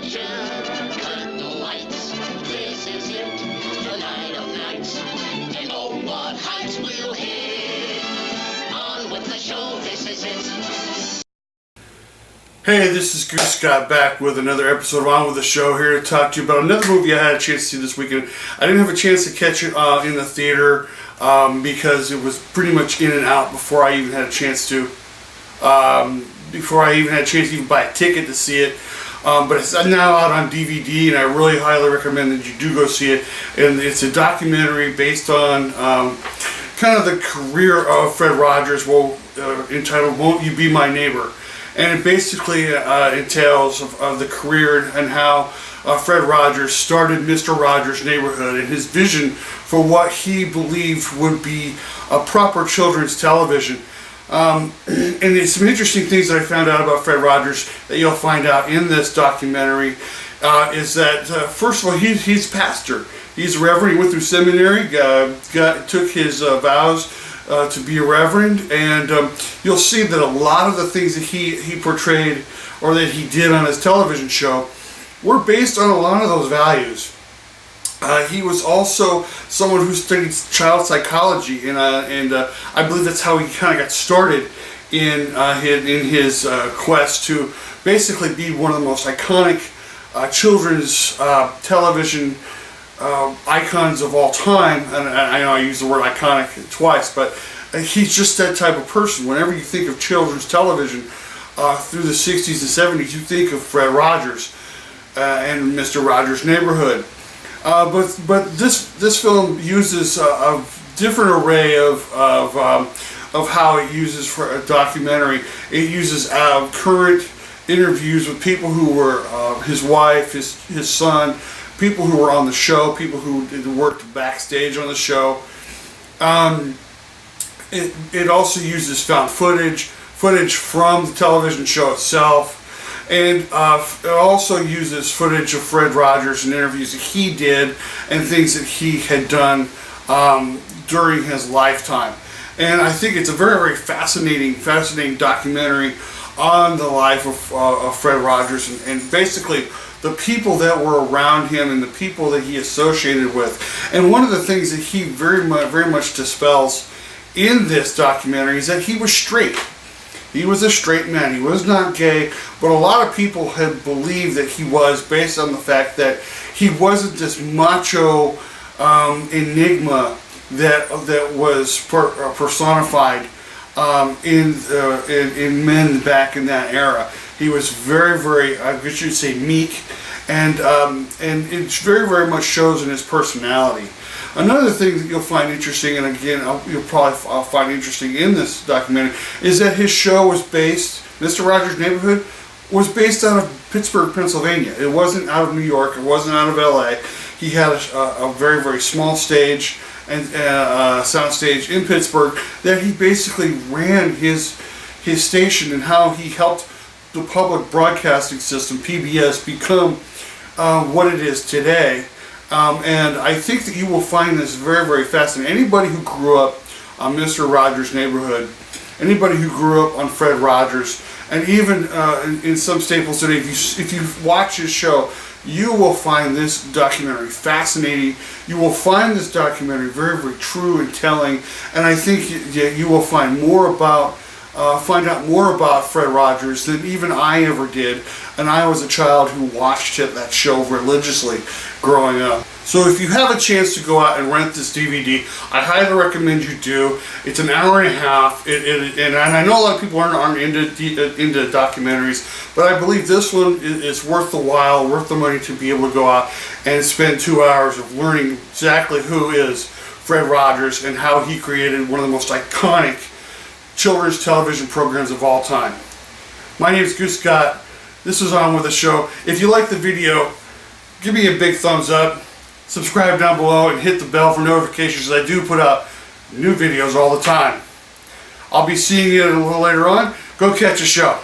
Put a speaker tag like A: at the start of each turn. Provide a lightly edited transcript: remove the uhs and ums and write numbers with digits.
A: picture, cut the lights. This is it, the night of nights. And oh, what heights we'll hit. On with the show, this is it.
B: Hey, this is Goose Scott back with another episode of On With The Show, here to talk to you about another movie I had a chance to see this weekend. I didn't have a chance to catch it in the theater because it was pretty much in and out before I even had a chance to even buy a ticket to see it. But it's now out on DVD, and I really highly recommend that you do go see it. And it's a documentary based on kind of the career of Fred Rogers, entitled "Won't You Be My Neighbor?" And it basically entails of the career and how Fred Rogers started Mr. Rogers' Neighborhood and his vision for what he believed would be a proper children's television. And there's some interesting things that I found out about Fred Rogers that you'll find out in this documentary. Is that first of all, he's a pastor. He's a reverend. He went through seminary, took his vows to be a reverend, and you'll see that a lot of the things that he portrayed or that he did on his television show were based on a lot of those values. He was also someone who studied child psychology, and I believe that's how he kind of got started in his quest to basically be one of the most iconic children's television icons of all time. And I know I use the word iconic twice, but he's just that type of person. Whenever you think of children's television through the 60s and 70s, you think of Fred Rogers and Mr. Rogers' Neighborhood. But this film uses a different array of how it uses for a documentary. It uses current interviews with people who were his wife, his son, people who were on the show, people who worked backstage on the show. It also uses found footage from the television show itself. And it also uses footage of Fred Rogers and interviews that he did and things that he had done during his lifetime. And I think it's a very, very fascinating documentary on the life of Fred Rogers and basically the people that were around him and the people that he associated with. And one of the things that he very much dispels in this documentary is that he was straight. He was a straight man. He was not gay, but a lot of people had believed that he was, based on the fact that he wasn't this macho enigma that was personified in men back in that era. He was very, I guess you'd say, meek, and it very much shows in his personality. Another thing that you'll find interesting, and again, you'll probably find interesting in this documentary, is that his show was based, Mr. Rogers' Neighborhood, was based out of Pittsburgh, Pennsylvania. It wasn't out of New York. It wasn't out of LA. He had a very small stage and sound stage in Pittsburgh that he basically ran his station and how he helped the public broadcasting system, PBS, become what it is today. And I think that you will find this very fascinating. Anybody who grew up on Mr. Rogers' Neighborhood, anybody who grew up on Fred Rogers, and even in some staples today, if you watch his show, you will find this documentary fascinating. You will find this documentary very true and telling, and I think you will find find out more about Fred Rogers than even I ever did, and I was a child who watched that show religiously growing up. So if you have a chance to go out and rent this DVD, I highly recommend you do. It's an hour and a half, and I know a lot of people aren't into documentaries, but I believe this one is worth the while, worth the money to be able to go out and spend 2 hours of learning exactly who is Fred Rogers and how he created one of the most iconic children's television programs of all time. My name is Goose Scott. This is On With The Show. If you like the video, give me a big thumbs up, subscribe down below, and hit the bell for notifications as I do put out new videos all the time. I'll be seeing you a little later on. Go catch a show.